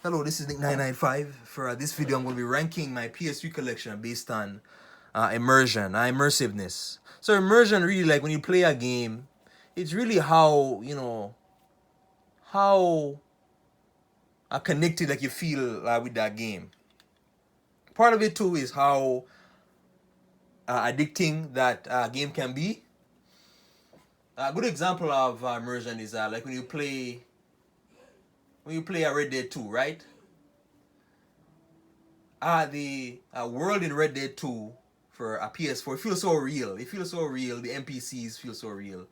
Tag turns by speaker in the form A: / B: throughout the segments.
A: Hello, this is Nick995. For this video, I'm going to be ranking my PS3 collection based on immersion, immersiveness. So immersion, really, like when you play a game, it's really how how connected like you feel with that game. Part of it too is how addicting that game can be. A good example of immersion is like when you play a Red Dead 2, right? The world in Red Dead 2 for a PS4 feels so real. It feels so real. The NPCs feel so real.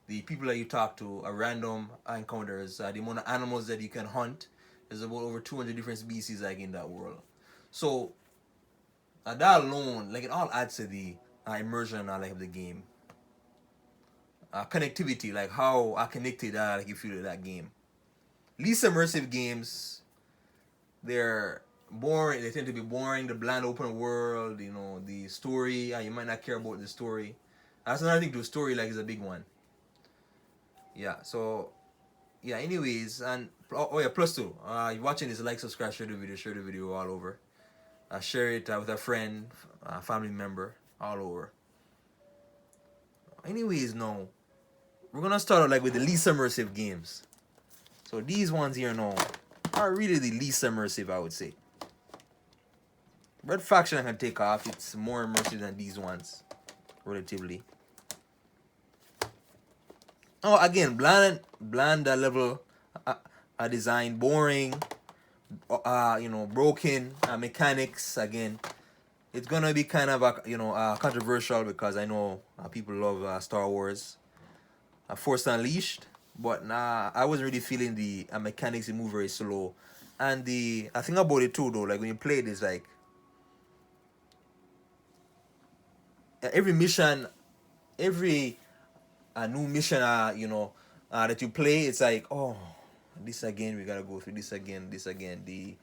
A: The people that you talk to are random encounters. The amount of animals that you can hunt. There's about over 200 different species like in that world. So that alone, like it all adds to the immersion like of the game. Connectivity, like how connected like you feel to that game. Least immersive games, they're boring. They tend to be boring. The bland open world, the story. You might not care about the story. That's another thing. The story like is a big one. Yeah. So yeah. Anyways, and oh yeah. Plus two. You watching this? Like, subscribe, share the video all over. Share it with a friend, family member, all over. Anyways, no. We're gonna start out like with the least immersive games. So these ones here now are really the least immersive, I would say. Red Faction I can take off. It's more immersive than these ones, relatively. Oh, again, bland level, design, boring, broken mechanics. Again, it's gonna be kind of controversial because I know people love Star Wars, Force Unleashed, but nah, I wasn't really feeling the mechanics. It move very slow, and I think about it too though. Like when you play this, like every mission, every new mission, that you play, it's like, oh, this again, we gotta go through this again, this again. The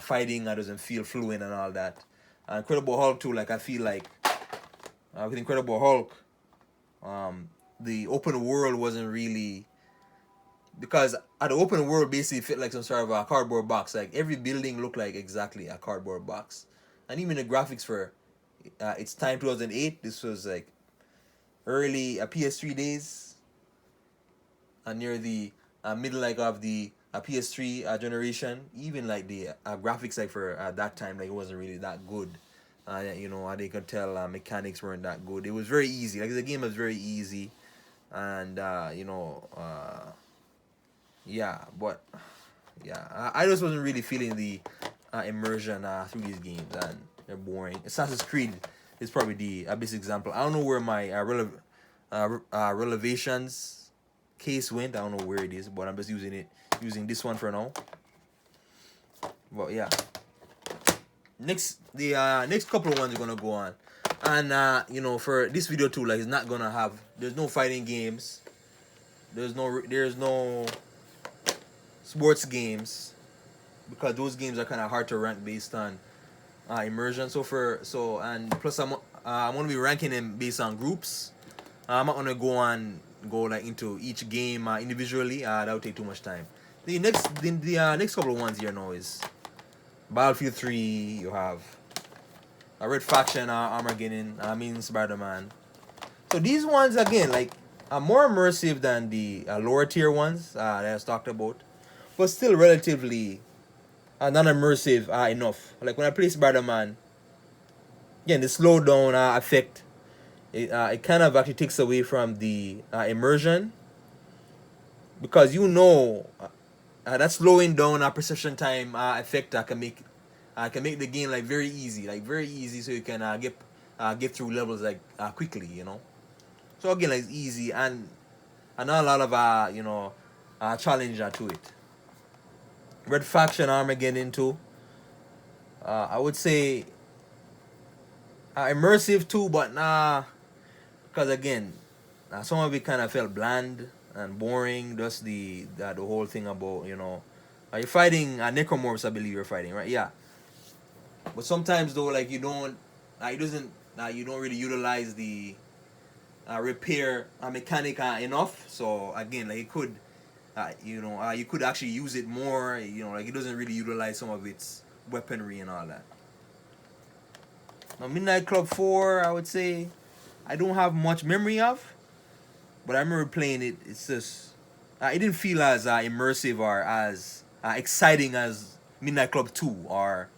A: fighting doesn't feel fluent and all that. Incredible Hulk too, like I feel like with Incredible Hulk, the open world wasn't really, because the open world basically fit like some sort of a cardboard box. Like every building looked like exactly a cardboard box, and even the graphics for its time 2008. This was like early PS3 days, near the middle like of the PS3 generation. Even like the graphics like for that time, like it wasn't really that good. They could tell mechanics weren't that good. It was very easy. Like the game was very easy, and yeah, but yeah, I just wasn't really feeling the immersion through these games, and they're boring. Assassin's Creed is probably the best example. I don't know where my relevations case went. I don't know where it is, but I'm just using this one for now. But yeah, next couple of ones are gonna go on, and for this video too, like it's not gonna have. There's no fighting games. There's no sports games, because those games are kind of hard to rank based on immersion. And plus I'm gonna be ranking them based on groups. I'm not gonna go like into each game individually. That would take too much time. The next couple of ones here now is Battlefield 3. You have a Red Faction, Armageddon, mean Spider-Man. So these ones again like are more immersive than the lower tier ones that I was talked about, but still relatively non immersive enough. Like when I play Spider-Man, again the slowdown effect, it kind of actually takes away from the immersion, because that slowing down precision time effect can make the game like very easy, so you can get through levels like quickly, So again, like it's easy, and not a lot of challenge to it. Red Faction Armageddon too. I would say immersive too, but nah, because again, some of it kind of felt bland and boring. Just the whole thing about you're fighting necromorphs, I believe you're fighting, right? Yeah, but sometimes though, like you don't really utilize the repair mechanic enough. So again, like it could You could actually use it more. Like it doesn't really utilize some of its weaponry and all that. Now, Midnight Club 4, I would say I don't have much memory of, but I remember playing it. It's just it didn't feel as immersive or as exciting as Midnight Club 2 or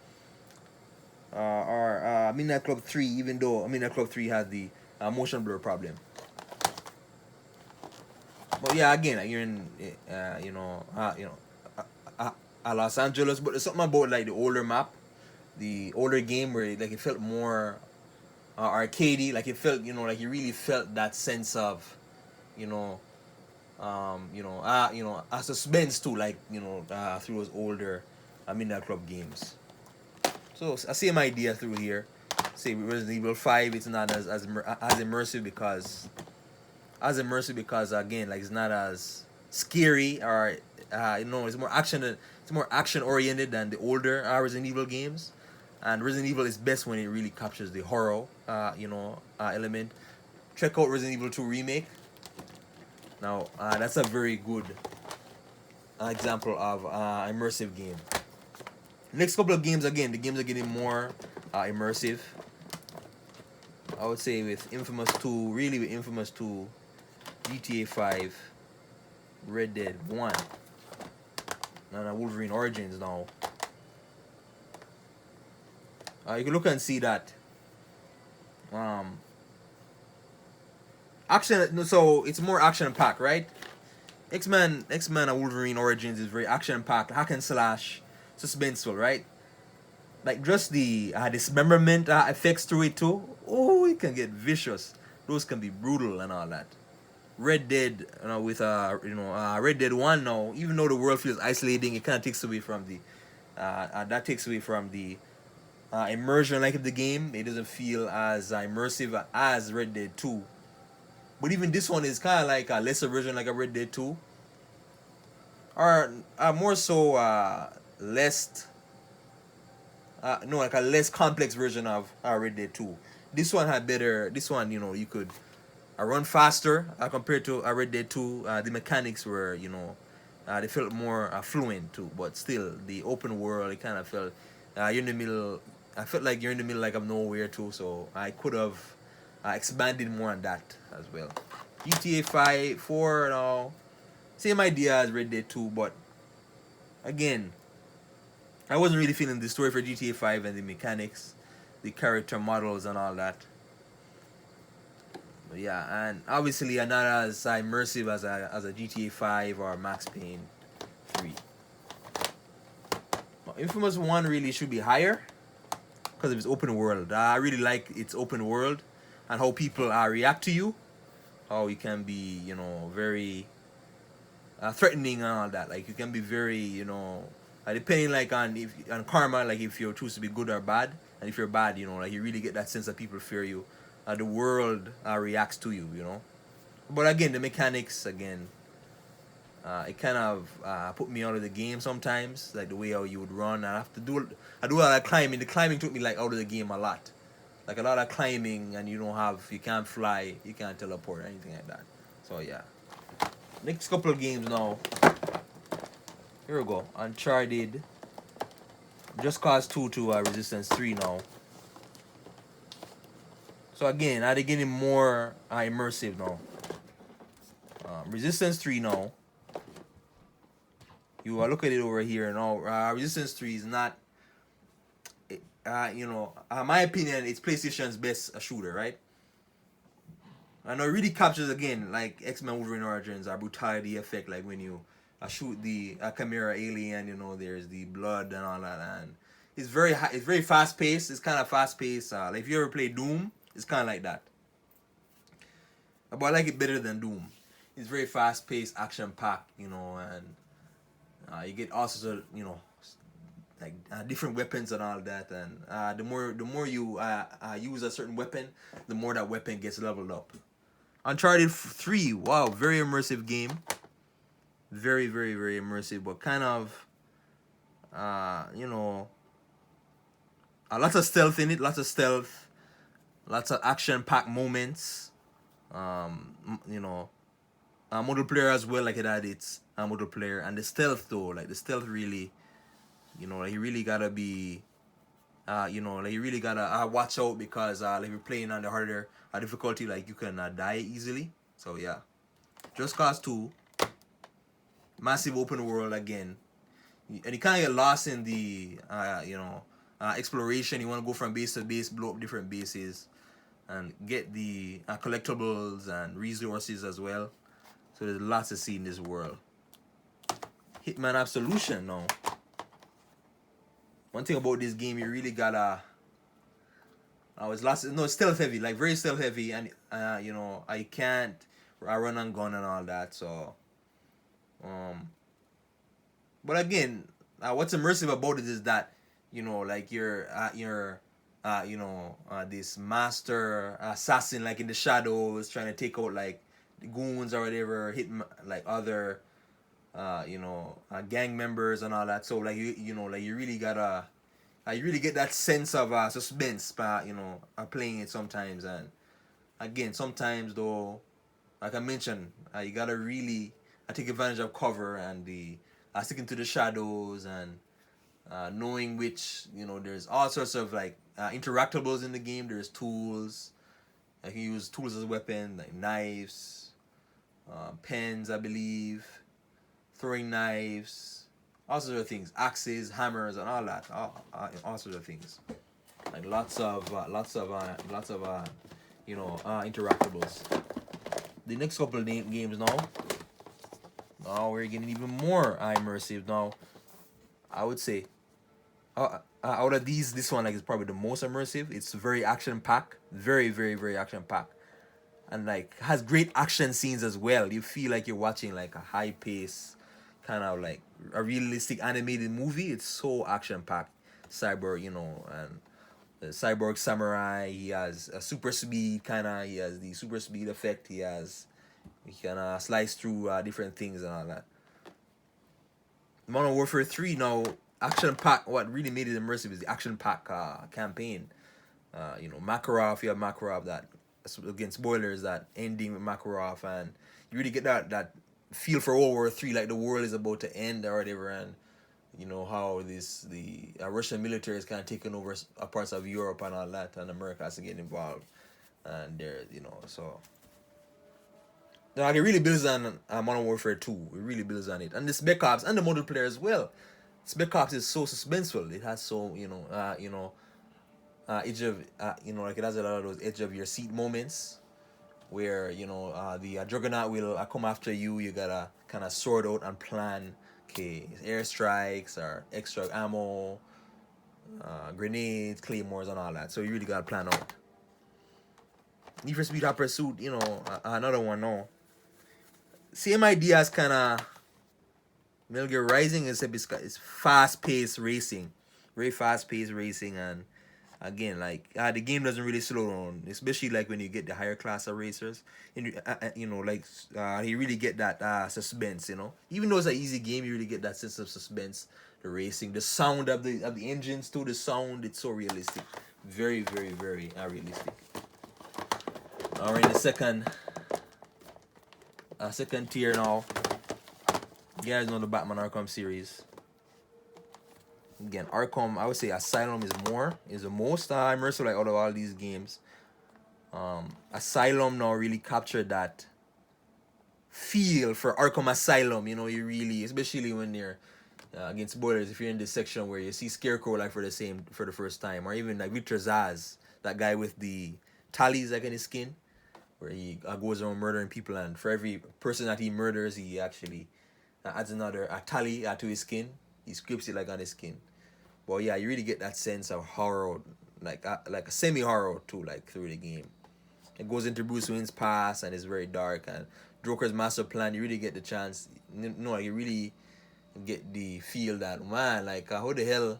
A: Midnight Club 3, even though Midnight Club 3 has the motion blur problem. But yeah, again, you're in, Los Angeles. But there's something about like the older map, the older game where like it felt more arcadey. Like it felt, like you really felt that sense of, you know, a suspense too. Like through those older Midnight Club games. So I same idea through here. Say with Resident Evil 5, it's not as immersive because again, like it's not as scary or it's more action oriented than the older Resident Evil games. And Resident Evil is best when it really captures the horror element. Check out Resident Evil 2 remake. Now that's a very good example of immersive game. Next couple of games, again, the games are getting more immersive. I would say with Infamous 2, really with Infamous 2, GTA 5, Red Dead 1, and Wolverine Origins now. You can look and see that action. So it's more action packed, right? X-Men and Wolverine Origins is very action packed, hack and slash, suspenseful, right? Like just the dismemberment effects to it too. Oh, it can get vicious. Those can be brutal and all that. Red Dead, with Red Dead 1 now, even though the world feels isolating, it kind of takes away from the immersion like of the game. It doesn't feel as immersive as Red Dead 2. But even this one is kind of like a lesser version like a Red Dead 2. Or more so less no, like a less complex version of Red Dead 2. This one had better. This one, you could run faster compared to Red Dead 2. The mechanics were, they felt more fluent too. But still, the open world, it kind of felt you're in the middle. I felt like you're in the middle like of nowhere too. So I could have expanded more on that as well. GTA 5, 4, same idea as Red Dead 2, but again, I wasn't really feeling the story for GTA 5 and the mechanics, the character models and all that. But yeah, and obviously I'm not as immersive as a GTA 5 or Max Payne 3. Well, Infamous 1 really should be higher because of its open world. I really like its open world and how people react to you. How you can be, very threatening and all that. Like you can be very, depending like on karma, like if you choose to be good or bad, and if you're bad, like you really get that sense that people fear you. The world reacts to you, But again, the mechanics again, it kind of put me out of the game sometimes, like the way how you would run. I do a lot of climbing. The climbing took me like out of the game a lot, like a lot of climbing, and you can't fly, you can't teleport or anything like that. So yeah. Next couple of games now. Here we go. Uncharted. Just Cause 2 to Resistance 3 now. So again, are they getting more immersive now? Resistance 3 now. You look at it over here now. Resistance 3 is not. My opinion, it's PlayStation's best shooter, right? And it really captures again like X-Men Wolverine Origins, our brutality effect, like when you shoot the Chimera alien, there's the blood and all that, and it's very fast paced. It's kind of fast paced. Like if you ever play Doom, it's kind of like that. But I like it better than Doom. It's very fast paced, action packed, and you get all sorts of like different weapons and all that, and the more you use a certain weapon, the more that weapon gets leveled up. Uncharted 3, wow, very immersive game. Very, very, very immersive, but kind of, lots of stealth in it, lots of action-packed moments. multiplayer as well. Like it had its multiplayer, and the stealth though, like the stealth really, like you really gotta be, like you really gotta watch out because like you're playing on the harder difficulty, like you can die easily. So yeah, Just Cause 2, massive open world again, and you kind of get lost in the exploration. You want to go from base to base, blow up different bases, and get the collectibles and resources as well. So there's lots to see in this world. Hitman Absolution now. One thing about this game, you really gotta. It's stealth heavy, like very stealth heavy, and I can't run and gun and all that. So, but again, what's immersive about it is that like this master assassin, like in the shadows, trying to take out like the goons or whatever, hit like other gang members and all that. So like like you really gotta you really get that sense of suspense by playing it sometimes. And again, sometimes though, like I mentioned, you gotta really take advantage of cover and the sticking to the shadows and knowing which there's all sorts of like interactables in the game. There's tools. I can use tools as a weapon, like knives, pens, I believe, throwing knives, all sorts of things, axes, hammers, and all that, all sorts of things. Like lots of interactables. The next couple of games now we're getting even more immersive. Now, I would say, out of these, this one like is probably the most immersive. It's very action packed, very very very action packed, and like has great action scenes as well. You feel like you're watching like a high pace, kind of like a realistic animated movie. It's so action packed. Cyborg, and the Cyborg Samurai. He has a super speed kind of. He has the super speed effect. He can slice through different things and all that. Modern Warfare 3 now, action pack. What really made it immersive is the action pack campaign. Makarov, you have Makarov, that, again, spoilers, that ending with Makarov, and you really get that feel for World War 3, like the world is about to end or whatever, and how the Russian military is kind of taking over parts of Europe and all that, and America has to get involved, and there, so. No, like it really builds on Modern Warfare 2. It really builds on it. And the Spec Ops and the multiplayer as well. Spec Ops is so suspenseful. It has so, edge of, like it has a lot of those edge of your seat moments where, the Juggernaut will come after you. You gotta kind of sort out and plan, okay, airstrikes or extra ammo, grenades, claymores, and all that. So you really gotta plan out. Need for Speed Hot Pursuit, another one, no. Same idea as kind of Metal Gear Rising, except it's fast-paced racing, very fast-paced racing, and again, like the game doesn't really slow down, especially like when you get the higher class of racers, and you really get that suspense, Even though it's an easy game, you really get that sense of suspense. The racing, the sound of the engines too, the sound, it's so realistic, very very very realistic. Now we're in the second tier now. You guys know the Batman Arkham series. Again, Arkham, I would say Asylum is the most immersive, like out of all these games. Asylum now really captured that feel for Arkham Asylum. You really, especially when you're against spoilers, if you're in this section where you see Scarecrow like for the first time, or even like Victor Zsasz, that guy with the tallies like in his skin, where he goes around murdering people, and for every person that he murders, he actually adds another tally to his skin. He scripts it like on his skin. But yeah, you really get that sense of horror, like a semi-horror too, like through the game. It goes into Bruce Wayne's past, and it's very dark, and Joker's master plan. You really get the chance, you really get the feel that, man, like how the hell,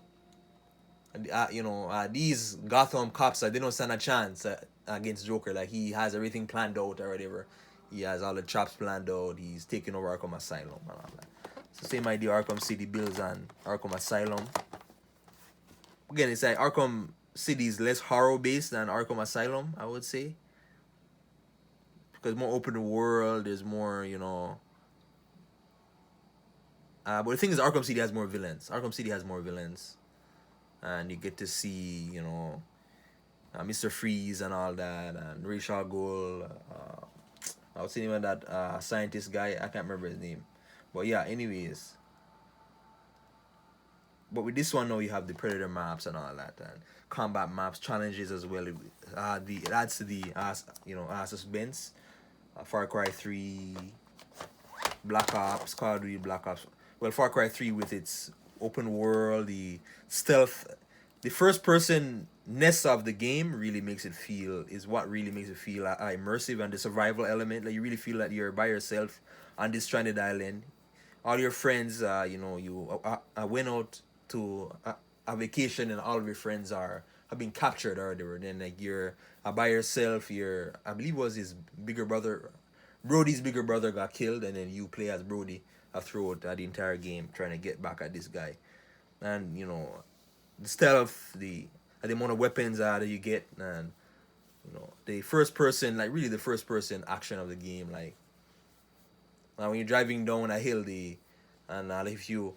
A: these Gotham cops, they don't stand a chance against Joker. Like he has everything planned out or whatever. He has all the traps planned out. He's taking over Arkham Asylum and all that. It's the same idea Arkham City builds on Arkham Asylum. Again, it's like Arkham City is less horror based than Arkham Asylum, I would say. because more open world. There's more, but the thing is, Arkham City has more villains. Arkham City has more villains, and you get to see, Mr. Freeze and all that, and Ra's al Ghul. I was saying even that scientist guy. I can't remember his name, but yeah. Anyways, but with this one now, you have the Predator maps and all that, and combat maps, challenges as well. It adds to the suspense. Far Cry 3, Black Ops, Call of Duty Black Ops. Well, Far Cry 3 with its open world, the stealth, the first person ness of the game really makes it feel, is what really makes it feel immersive, and the survival element. Like, you really feel that you're by yourself on this stranded island. All your friends, you went out to a vacation, and all of your friends have been captured or whatever. Then like you're by yourself. I believe it was his bigger brother, Brody's bigger brother got killed, and then you play as Brody throughout the entire game trying to get back at this guy. And the stealth, the amount of weapons that you get, and the first person, like really the first person action of the game, like when you're driving down a hill, and if you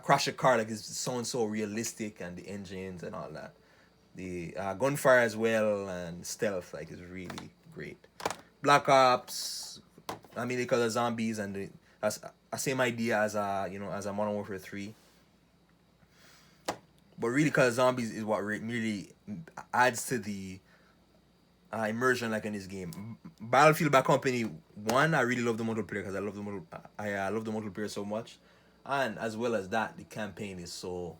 A: crash a car, like it sounds so realistic, and the engines and all that, the gunfire as well, and stealth, like, is really great. Black Ops, I mean, because of zombies, and that's the same idea as as a Modern Warfare 3. But really, because zombies is what really adds to the immersion, like in this game. Battlefield Bad Company 1, I really love the multiplayer because I love the multiplayer so much, and as well as that, the campaign is so,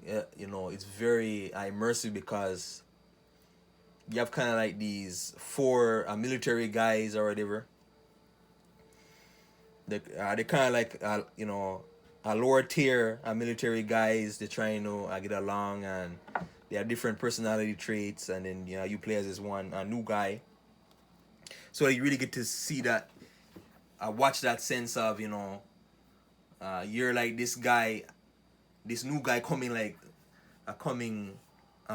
A: it's very immersive, because you have kind of like these 4 military guys or whatever. They're kind of like a lower tier military guys. They're trying to get along, and they have different personality traits, and then you play as this one new guy. So you really get to see that, watch that sense of you're like this guy, this new guy coming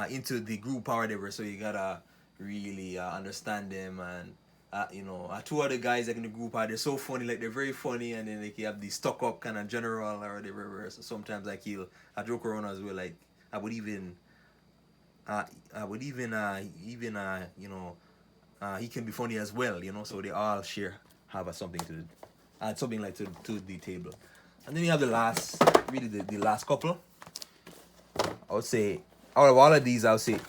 A: into the group or whatever. So you gotta really understand them, and 2 other guys like in the group they're so funny, like they're very funny, and then like you have the stuck up kind of general or whatever. So sometimes like he'll joke around as well, like I would even he can be funny as well, so they all have something to add, something like to the table. And then you have the last couple. I would say, out of all of these, I would say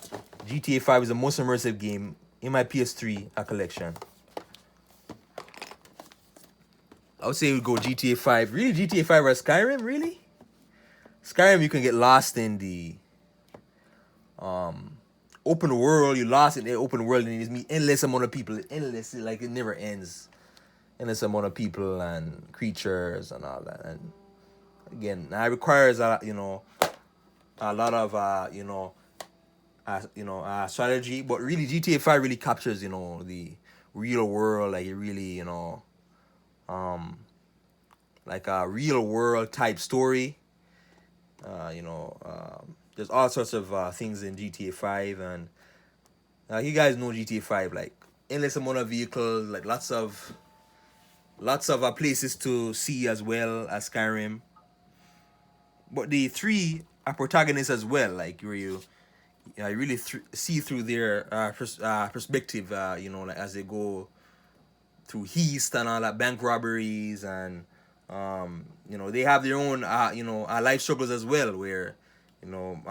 A: GTA 5 is the most immersive game in my PS3 collection. I would say we go GTA 5. Really, GTA 5 or Skyrim? Really? Skyrim, you can get lost in the open world. You're lost in the open world, and you just meet endless amount of people. Endless, like it never ends. Endless amount of people and creatures and all that. And again, that requires a lot of strategy. But really, GTA 5 really captures the real world. Like it really like a real world type story. There's all sorts of things in GTA 5, and you guys know GTA 5, like endless amount of vehicles, like lots of places to see as well as Skyrim. But the 3 are protagonists as well, like where you really see through their perspective, like as they go through heist and all that, bank robberies, and they have their own life struggles as well, where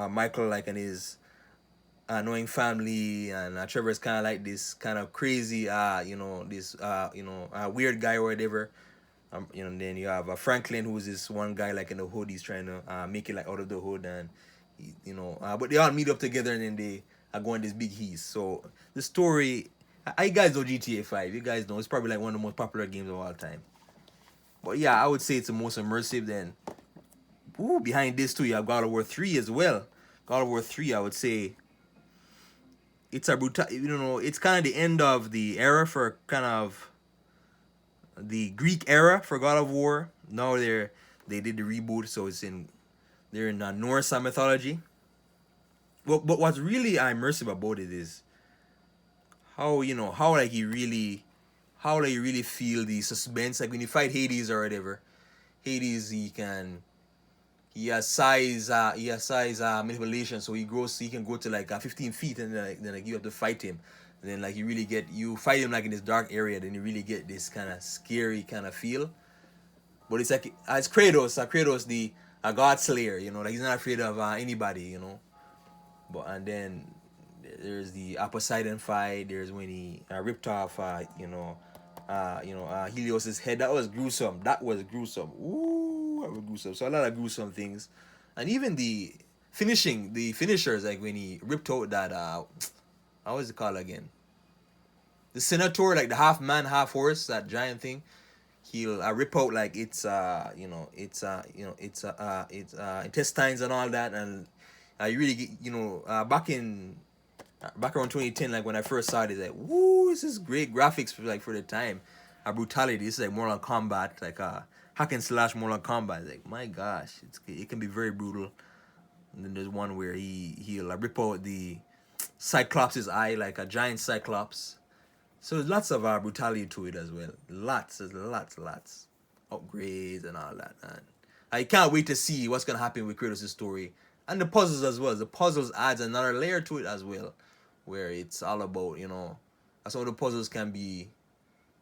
A: Michael, like, and his annoying family, and Trevor's kind of like this kind of crazy weird guy or whatever. And then you have Franklin, who's this one guy like in the hood. He's trying to make it like out of the hood, and but they all meet up together, and then they go on this big heist. So the story, you guys know GTA 5. You guys know it's probably like one of the most popular games of all time. But yeah, I would say it's the most immersive. Then, behind this too, you have God of War 3 as well. God of War 3, I would say, it's a brutal. It's kind of the end of the era for kind of the Greek era for God of War. Now they did the reboot, so they're in Norse mythology. But what's really immersive about it is how like he really how like you really feel the suspense. Like when you fight Hades or whatever, Hades he has size manipulation, so he can go to like 15 feet, and then like you have to fight him, and then like you fight him like in this dark area, then you really get this kind of scary kind of feel. But it's like as Kratos the a god slayer, like he's not afraid of anybody, But and then there's the Poseidon fight. There's when he ripped off Helios's head. That was gruesome. Ooh, that was gruesome. So a lot of gruesome things, and even the finishers, like when he ripped out that how was it called again? The Senator, like the half man, half horse, that giant thing. He'll rip out like its intestines and all that, and you really get, back around 2010, like when I first saw it, it's like, woo, this is great graphics for the time. Brutality. This is like Mortal Kombat, like hack and slash Mortal Kombat. It's like, my gosh, it can be very brutal. And then there's one where he'll rip out the Cyclops' eye, like a giant Cyclops. So there's lots of brutality to it as well. There's lots. Upgrades and all that, man. I can't wait to see what's gonna happen with Kratos' story. And the puzzles as well. The puzzles adds another layer to it as well, where it's all about, some of the puzzles can be,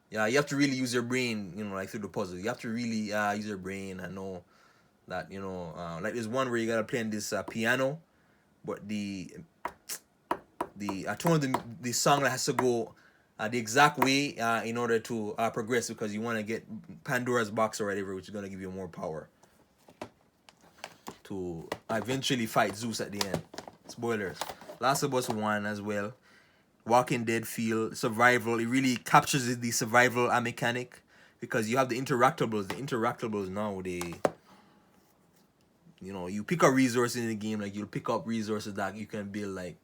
A: yeah, you have to really use your brain, like through the puzzle. You have to really use your brain and know that, like there's one where you gotta play on this piano, but the tone of the song has to go the exact way in order to progress, because you want to get Pandora's box or whatever, which is going to give you more power to eventually fight Zeus at the end. Spoilers. Last of Us 1 as well. Walking Dead feel, survival. It really captures the survival mechanic, because you have the interactables. The interactables now, you pick up resources in the game. Like you'll pick up resources that you can build, like,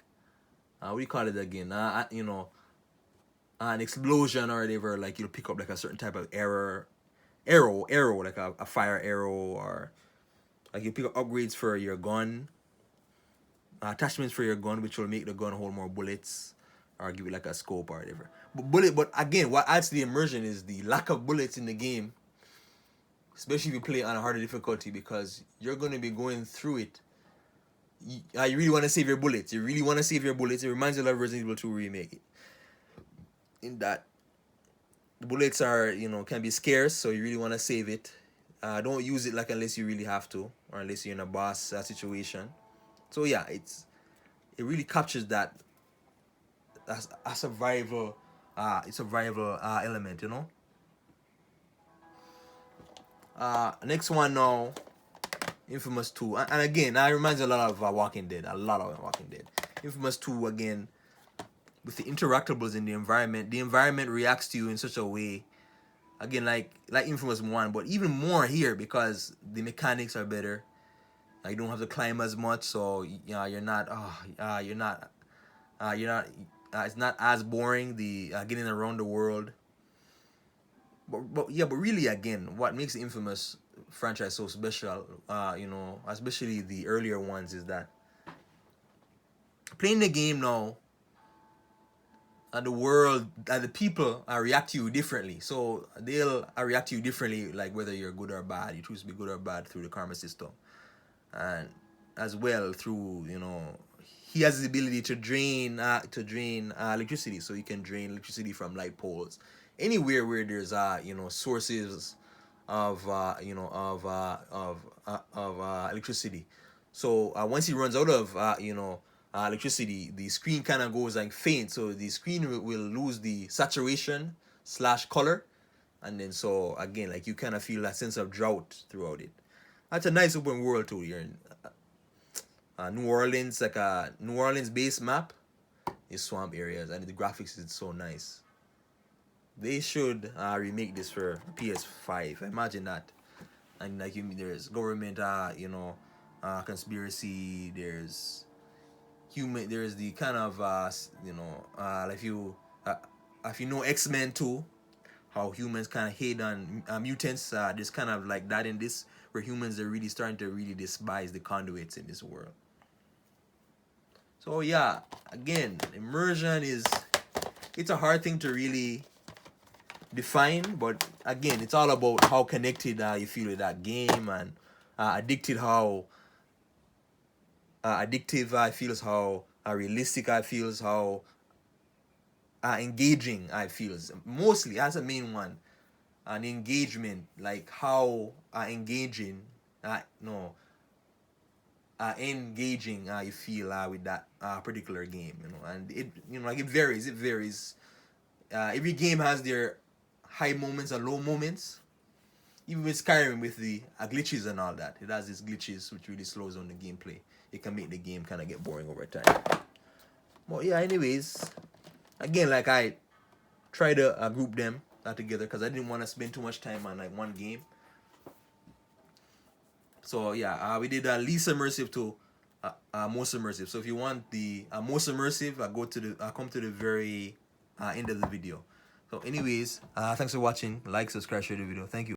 A: what do you call it again? An explosion or whatever, like you'll pick up like a certain type of arrow, like a fire arrow, or like you pick up upgrades for your gun, attachments for your gun, which will make the gun hold more bullets, or give you like a scope or whatever. But again, what adds to the immersion is the lack of bullets in the game, especially if you play on a harder difficulty, because you're going to be going through it. You really want to save your bullets. It reminds you of Resident Evil 2 remake, in that the bullets are, can be scarce, so you really want to save it. Don't use it like unless you really have to, or unless you're in a boss situation. So yeah, it really captures that as a survival element, Next one now, Infamous 2, and again, that reminds me a lot of Walking Dead. Infamous 2 again, with the interactables in the environment reacts to you in such a way, again, like Infamous 1, but even more here, because the mechanics are better. You don't have to climb as much, so you're not it's not as boring, the getting around the world. But really, again, what makes the Infamous franchise so special, especially the earlier ones, is that playing the game now, the world, the people react to you differently. So they'll react to you differently, like whether you're good or bad. You choose to be good or bad through the karma system, and as well through, he has the ability to drain electricity. So you can drain electricity from light poles, anywhere where there's sources of electricity. So once he runs out of electricity, the screen kind of goes like faint, so the screen will lose the saturation / color, and then so again, like you kind of feel that sense of drought throughout it. That's a nice open world too. You're in New Orleans, like a New Orleans base map, is swamp areas, and the graphics is so nice. They should remake this for PS5. Imagine that. And like there's government, conspiracy. There's the kind of if you know X-Men too, how humans kind of hate on mutants. There's kind of like that in this, where humans are really starting to really despise the conduits in this world. So yeah, again, immersion it's a hard thing to really define, but again, it's all about how connected you feel with that game, and addictive I feels, how realistic I feels, how engaging I feels. Mostly, as a main one, an engagement, like how engaging, no, engaging you feel with that particular game, and it, like, it varies. It varies. Every game has their high moments and low moments. Even with Skyrim, with the glitches and all that, it has these glitches which really slows down the gameplay. It can make the game kind of get boring over time. But yeah, anyways, again, like, I try to group them together because I didn't want to spend too much time on like one game. So yeah, we did least immersive to most immersive. So if you want the most immersive, go to the come to the very end of the video. So anyways, thanks for watching. Like, subscribe, share the video. Thank you.